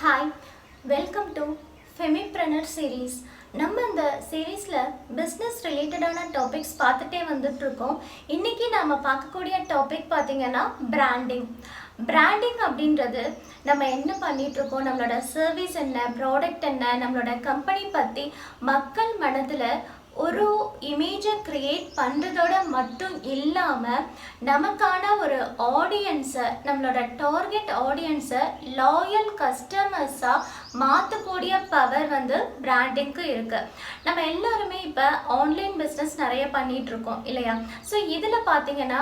Hi, welcome to Femipreneur series. நம்ம இந்த சீரீஸில் பிஸ்னஸ் ரிலேட்டடான டாபிக்ஸ் பார்த்துட்டே வந்துட்டுருக்கோம். இன்றைக்கி நாம் பார்க்கக்கூடிய டாபிக் பார்த்திங்கன்னா பிராண்டிங். பிராண்டிங் அப்படின்றது நம்ம என்ன பண்ணிகிட்ருக்கோம், நம்மளோட சர்வீஸ் என்ன, ப்ராடக்ட் என்ன, நம்மளோட கம்பெனி பற்றி மக்கள் மனதில் ஒரு இமேஜை க்ரியேட் பண்ணுறதோட மட்டும் இல்லாமல் நமக்கான ஒரு ஆடியன்ஸை, நம்மளோட டார்கெட் ஆடியன்ஸை லாயல் கஸ்டமர்ஸாக மாற்றக்கூடிய பவர் வந்து பிராண்டிங்க்கு இருக்குது. நம்ம எல்லாருமே இப்போ ஆன்லைன் பிஸ்னஸ் நிறைய பண்ணிகிட்ருக்கோம் இல்லையா? ஸோ இதில் பார்த்திங்கன்னா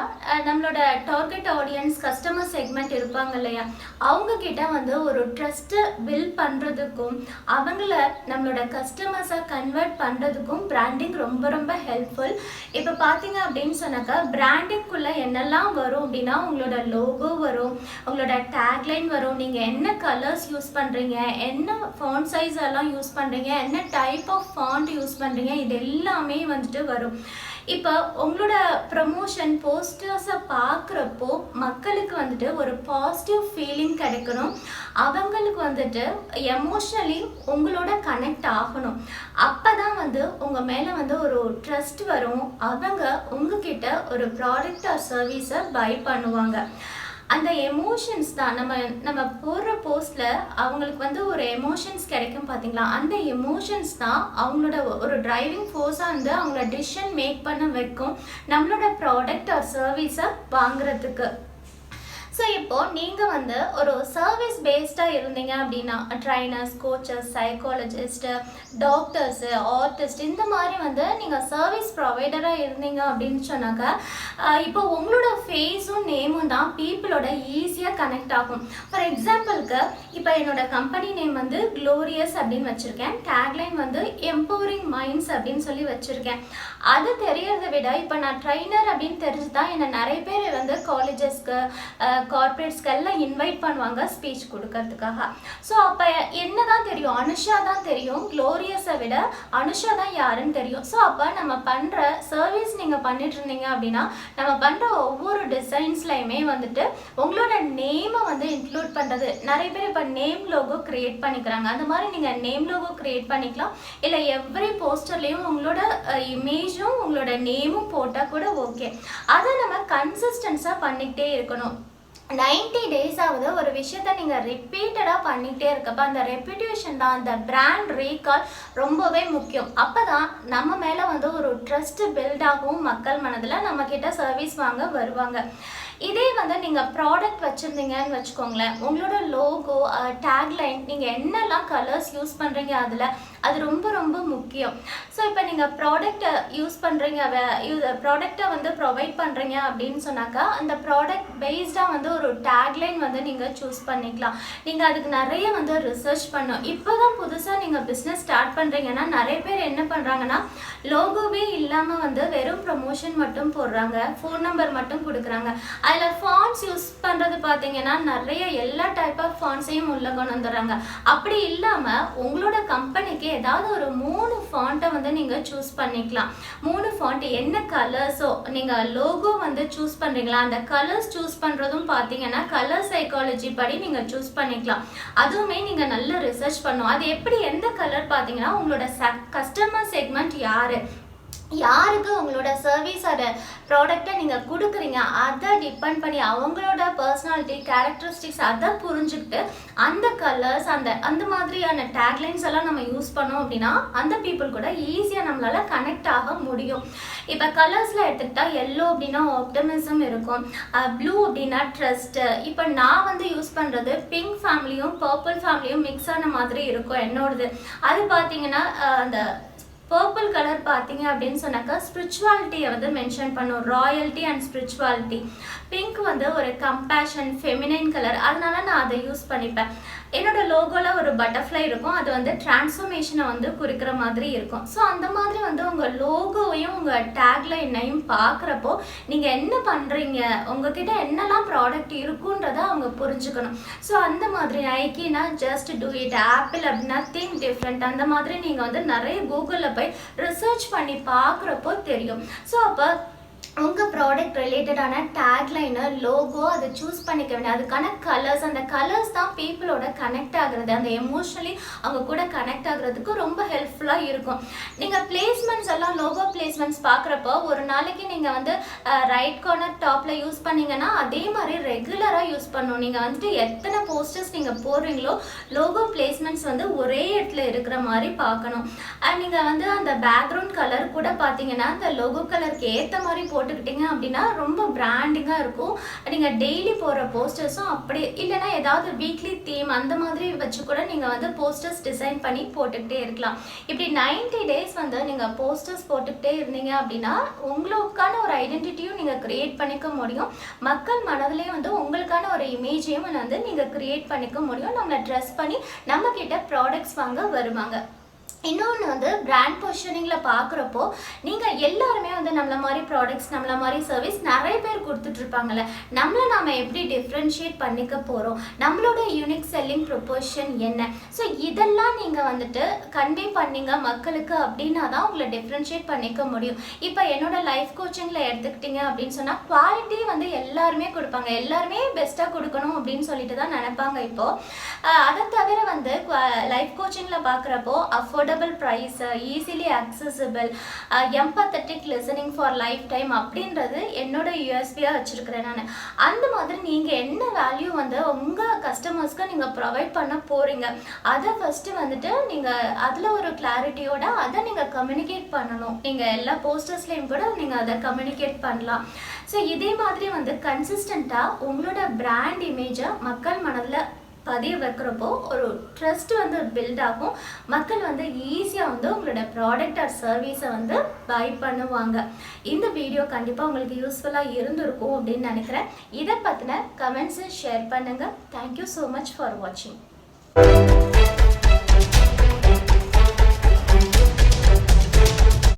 நம்மளோட டார்கெட் ஆடியன்ஸ் கஸ்டமர் செக்மெண்ட் இருப்பாங்க இல்லையா, அவங்கக்கிட்ட வந்து ஒரு ட்ரஸ்ட்டு பில்ட் பண்ணுறதுக்கும் அவங்கள நம்மளோட கஸ்டமர்ஸை கன்வெர்ட் பண்ணுறதுக்கும் பிராண்டிங் ரொம்ப ரொம்ப ஹெல்ப்ஃபுல். இப்போ பார்த்தீங்க அப்படின்னு சொன்னாக்கா பிராண்டிங்குள்ளே என்னெல்லாம் வரும் அப்படின்னா, உங்களோட லோகோ வரும், உங்களோட டேக்லைன் வரும், நீங்கள் என்ன கலர்ஸ் யூஸ் பண்ணுறீங்க, என்ன ஃபாண்ட் சைஸ் எல்லாம் யூஸ் பண்ணுறீங்க, என்ன டைப் ஆஃப் ஃபாண்ட் யூஸ் பண்ணுறீங்க, இது எல்லாமே வந்துட்டு வரும். இப்போ உங்களோட ப்ரமோஷன் போஸ்டர்ஸை பார்க்குறப்போ மக்களுக்கு வந்துட்டு ஒரு பாசிட்டிவ் ஃபீலிங் கிடைக்கணும், அவங்களுக்கு வந்துட்டு எமோஷ்னலி உங்களோட கனெக்ட் ஆகணும். அப்போ தான் வந்து உங்கள் மேலே வந்து ஒரு ட்ரஸ்ட் வரும், அவங்க உங்ககிட்ட ஒரு ப்ராடக்ட் ஆர் சர்வீஸை பை பண்ணுவாங்க. அந்த எமோஷன்ஸ் தான் நம்ம போடுற போஸ்ட்டில் அவங்களுக்கு வந்து ஒரு எமோஷன்ஸ் கிடைக்கும் பார்த்தீங்களா, அந்த எமோஷன்ஸ் தான் அவங்களோட ஒரு டிரைவிங் ஃபோர்ஸாக வந்து அவங்கள டிசிஷன் மேக் பண்ண வைக்கும் நம்மளோட ப்ராடக்ட் ஆர் சர்வீஸை வாங்குறதுக்கு. ஸோ இப்போது நீங்கள் வந்து ஒரு சர்வீஸ் பேஸ்டாக இருந்தீங்க அப்படின்னா, trainers, coaches, psychologist, doctors, artist, இந்த மாதிரி வந்து நீங்கள் சர்வீஸ் ப்ரொவைடராக இருந்தீங்க அப்படின்னு சொன்னாக்கா இப்போ உங்களோட ஃபேஸும் நேமும் தான் பீப்புளோட ஈஸியாக கனெக்ட் ஆகும். ஃபார் எக்ஸாம்பிளுக்கு இப்போ என்னோட கம்பெனி நேம் வந்து க்ளோரியஸ் அப்படின்னு வச்சுருக்கேன், டேக்லைன் வந்து எம்பவரிங் மைண்ட்ஸ் அப்படின்னு சொல்லி வச்சுருக்கேன். அது தெரியறதை விட இப்போ நான் ட்ரைனர் அப்படின்னு தெரிஞ்சு தான் என்னை நிறைய பேர் வந்து காலேஜஸ்க்கு, கார்பரேட்ஸ்க்கு எல்லாம் இன்வைட் பண்ணுவாங்க ஸ்பீச் கொடுக்கறதுக்காக. ஸோ அப்போ என்ன தான் தெரியும், அனுஷா தான் தெரியும், க்ளோரியஸை விட அனுஷா தான் யாருன்னு தெரியும். ஸோ அப்போ நம்ம பண்ணுற சர்வீஸ் நீங்கள் பண்ணிட்டு இருந்தீங்க அப்படின்னா, நம்ம பண்ணுற ஒவ்வொரு டிசைன்ஸ்லையுமே வந்துட்டு உங்களோட நேமை வந்து இன்க்ளூட் பண்ணுறது. நிறைய பேர் இப்போ நேம் லோகோ க்ரியேட் பண்ணிக்கிறாங்க, அந்த மாதிரி நீங்கள் நேம் லோகோ க்ரியேட் பண்ணிக்கலாம். இல்லை எவ்ரி போஸ்டர்லேயும் உங்களோட இமேஜும் உங்களோட நேமும் போட்டால் கூட ஓகே. அதை நம்ம கன்சிஸ்டன்ஸாக பண்ணிக்கிட்டே இருக்கணும். 90 டேஸாவது ஒரு விஷயத்த நீங்கள் ரிப்பீட்டடாக பண்ணிகிட்டே இருக்கப்போ அந்த ரெப்யூட்டேஷன் தான், அந்த பிராண்ட் ரீகால் ரொம்பவே முக்கியம். அப்போ தான் நம்ம மேலே வந்து ஒரு ட்ரஸ்ட் பில்ட் ஆகும், மக்கள் மனதில் நம்மக்கிட்ட சர்வீஸ் வாங்க வருவாங்க. இதே வந்து நீங்கள் ப்ராடக்ட் வச்சுருந்தீங்கன்னு வச்சுக்கோங்களேன், உங்களோட லோகோ, டேக்லைன், நீங்கள் என்னெல்லாம் கலர்ஸ் யூஸ் பண்ணுறீங்க அதில், அது ரொம்ப ரொம்ப முக்கியம். ஸோ இப்போ நீங்கள் ப்ராடக்டை யூஸ் பண்ணுறீங்க, ப்ராடக்டை வந்து ப்ரொவைட் பண்ணுறீங்க அப்படின்னு சொன்னாக்கா அந்த ப்ராடக்ட் பேஸ்டாக வந்து ஒரு டேக்லைன் வந்து நீங்கள் சூஸ் பண்ணிக்கலாம். நீங்கள் அதுக்கு நிறைய வந்து ரிசர்ச் பண்ணணும். இப்போ தான் புதுசாக நீங்கள் பிஸ்னஸ் ஸ்டார்ட் பண்ணுறீங்கன்னா நிறைய பேர் என்ன பண்ணுறாங்கன்னா, லோகோவே இல்லாமல் வந்து வெறும் ப்ரமோஷன் மட்டும் போடுறாங்க, ஃபோன் நம்பர் மட்டும் கொடுக்குறாங்க. அதில் ஃபாண்ட்ஸ் யூஸ் பண்ணுறது பார்த்தீங்கன்னா நிறைய எல்லா டைப் ஆஃப் ஃபாண்ட்ஸையும் உள்ள கொண்டு வந்துடுறாங்க. அப்படி இல்லாமல் உங்களோட கம்பெனிக்கு ஏதாவது ஒரு 3 ஃபாண்ட்டை வந்து நீங்கள் சூஸ் பண்ணிக்கலாம். 3 ஃபாண்ட் என்ன கலர்ஸோ, நீங்கள் லோகோ வந்து சூஸ் பண்ணுறீங்களா, அந்த கலர்ஸ் சூஸ் பண்ணுறதும் பார்த்தீங்கன்னா கலர் சைக்காலஜி படி நீங்கள் சூஸ் பண்ணிக்கலாம். அதுவுமே நீங்கள் நல்ல ரிசர்ச் பண்ணணும். அது எப்படி, எந்த கலர் பார்த்தீங்கன்னா உங்களோட கஸ்டமர் செக்மெண்ட் யாருக்கு உங்களோட சர்வீஸ் அதை ப்ராடக்டை நீங்கள் கொடுக்குறீங்க, அதை டிபெண்ட் பண்ணி அவங்களோட பர்சனாலிட்டி, கேரக்டரிஸ்டிக்ஸ் அதை புரிஞ்சுக்கிட்டு அந்த கலர்ஸ், அந்த மாதிரியான டேக்லைன்ஸ் எல்லாம் நம்ம யூஸ் பண்ணோம் அப்படின்னா அந்த பீப்புள் கூட ஈஸியாக நம்மளால் கனெக்ட் ஆக முடியும். இப்போ கலர்ஸில் எடுத்துக்கிட்டால் எல்லோ அப்படின்னா ஆப்டிமிசம் இருக்கும், ப்ளூ அப்படின்னா ட்ரஸ்ட்டு. இப்போ நான் வந்து யூஸ் பண்ணுறது பிங்க் ஃபேமிலியும் பர்பிள் ஃபேமிலியும் மிக்ஸ் ஆன மாதிரி இருக்கும் என்னோடது. அது பார்த்தீங்கன்னா அந்த பர்பிள் கலர் பார்த்தீங்க அப்படின்னு சொன்னாக்கா ஸ்பிரிச்சுவாலிட்டியை வந்து மென்ஷன் பண்ணும், ராயல்ட்டி அண்ட் ஸ்பிரிச்சுவாலிட்டி. பிங்க் வந்து ஒரு கம்பேஷன், ஃபெமினைன் கலர், அதனால நான் அதை யூஸ் பண்ணிப்பேன். என்னோட லோகோவில் ஒரு பட்டர்ஃப்ளை இருக்கும், அது வந்து டிரான்ஸ்ஃபர்மேஷனை வந்து குறிக்கிற மாதிரி இருக்கும். ஸோ அந்த மாதிரி வந்து உங்கள் லோகோவையும் உங்கள் டேக்லைனையும் பார்க்குறப்போ நீங்கள் என்ன பண்ணுறீங்க, உங்ககிட்ட என்னெல்லாம் ப்ராடக்ட் இருக்குன்றதை அவங்க புரிஞ்சுக்கணும். ஸோ அந்த மாதிரி நைக்கினா ஜஸ்ட் டூ இட், ஆப்பிள் அப்படின்னா திங்க் டிஃப்ரெண்ட், அந்த மாதிரி நீங்கள் வந்து நிறைய கூகுளில் போய் ரிசர்ச் பண்ணி பார்க்குறப்போ தெரியும். ஸோ அப்போ உங்கள் ப்ராடக்ட் ரிலேட்டடான டேக்லைனு லோகோ அதை சூஸ் பண்ணிக்க வேண்டிய அதுக்கான கலர்ஸ், அந்த கலர்ஸ் தான் பீப்புளோட கனெக்ட் ஆகுறது, அந்த எமோஷனலி அவங்க கூட கனெக்ட் ஆகுறதுக்கு ரொம்ப ஹெல்ப்ஃபுல்லாக இருக்கும். நீங்கள் பிளேஸ்மெண்ட்ஸ் எல்லாம் லோகோ பிளேஸ்மெண்ட்ஸ் பார்க்குறப்போ ஒரு நாளைக்கு நீங்கள் வந்து ரைட் கார்னர் டாப்பில் யூஸ் பண்ணிங்கன்னா அதே மாதிரி ரெகுலராக யூஸ் பண்ணணும். நீங்கள் வந்துட்டு எத்தனை போஸ்டர்ஸ் நீங்கள் போடுறீங்களோ லோகோ பிளேஸ்மெண்ட்ஸ் வந்து ஒரே இடத்துல இருக்கிற மாதிரி பார்க்கணும். அண்ட் நீங்கள் வந்து அந்த பேக்ரவுண்ட் கலர் கூட பார்த்தீங்கன்னா அந்த லோகோ கலருக்கு ஏற்ற மாதிரி போட்டுக்கிட்டீங்க அப்படின்னா ரொம்ப பிராண்டிங்காக இருக்கும். நீங்கள் டெய்லி போடுற போஸ்டர்ஸும் அப்படி இல்லைன்னா ஏதாவது வீக்லி தீம் அந்த மாதிரி வச்சு கூட நீங்கள் வந்து போஸ்டர்ஸ் டிசைன் பண்ணி போட்டுக்கிட்டே இருக்கலாம். இப்படி 90 டேஸ் வந்து நீங்கள் போஸ்டர்ஸ் போட்டுக்கிட்டே இருந்தீங்க அப்படின்னா உங்களுக்கான ஒரு ஐடென்டிட்டியும் நீங்கள் க்ரியேட் பண்ணிக்க முடியும். மக்கள் மனதிலையும் வந்து உங்களுக்கான ஒரு இமேஜையும் வந்து நீங்கள் க்ரியேட் பண்ணிக்க முடியும். நம்மளை ட்ரெஸ் பண்ணி நம்மக்கிட்ட ப்ராடக்ட்ஸ் வாங்க வருவாங்க. இன்னொன்று வந்து பிராண்ட் பொசிஷனிங்கில் பார்க்குறப்போ நீங்கள் எல்லாருமே வந்து நம்மள மாதிரி ப்ராடக்ட்ஸ் நம்மள மாதிரி சர்வீஸ் நிறைய பேர் கொடுத்துட்ருப்பாங்கள்ல, நம்மளை நாம் எப்படி டிஃப்ரென்ஷியேட் பண்ணிக்க போகிறோம், நம்மளோட யூனிக் செல்லிங் ப்ரொபோஷன் என்ன, ஸோ இதெல்லாம் நீங்கள் வந்துட்டு கன்வே பண்ணீங்க மக்களுக்கு அப்படின்னா தான் உங்களை டிஃப்ரென்ஷியேட் பண்ணிக்க முடியும். இப்போ என்னோட லைஃப் கோச்சிங்கில் எடுத்துக்கிட்டிங்க அப்படின்னு சொன்னால் குவாலிட்டி வந்து எல்லாருமே கொடுப்பாங்க, எல்லாருமே பெஸ்ட்டாக கொடுக்கணும் அப்படின்னு சொல்லிட்டு தான் நினைப்பாங்க. இப்போது அதை தவிர வந்து லைஃப் கோச்சிங்கில் பார்க்குறப்போ affordable price, easily accessible, empathetic listening for life time அப்படின்றது என்னோட யூஎஸ்பியாக வச்சுருக்கிறேன் நான். அந்த மாதிரி நீங்கள் என்ன வேல்யூ வந்து உங்கள் கஸ்டமர்ஸ்க்கு நீங்கள் ப்ரொவைட் பண்ண போகிறீங்க அதை ஃபஸ்ட்டு வந்துட்டு நீங்கள் அதில் ஒரு கிளாரிட்டியோட அதை நீங்கள் கம்யூனிகேட் பண்ணணும். நீங்கள் எல்லா போஸ்டர்ஸ்லேயும் கூட நீங்கள் அதை கம்யூனிகேட் பண்ணலாம். ஸோ இதே மாதிரி வந்து கன்சிஸ்டண்ட்டாக உங்களோட பிராண்ட் இமேஜை மக்கள் மனதில் பதிய வைக்கிறப்போ ஒரு ட்ரஸ்ட் வந்து பில்ட் ஆகும். மக்கள் வந்து ஈஸியாக வந்து உங்களோட ப்ராடக்ட் ஆர் சர்வீஸை வந்து பை பண்ணுவாங்க. இந்த வீடியோ கண்டிப்பாக உங்களுக்கு யூஸ்ஃபுல்லாக இருந்திருக்கும் அப்படின்னு நினைக்கிறேன். இதை பற்றின கமெண்ட்ஸை ஷேர் பண்ணுங்கள். தேங்க்யூ ஸோ மச் ஃபார் வாட்சிங்.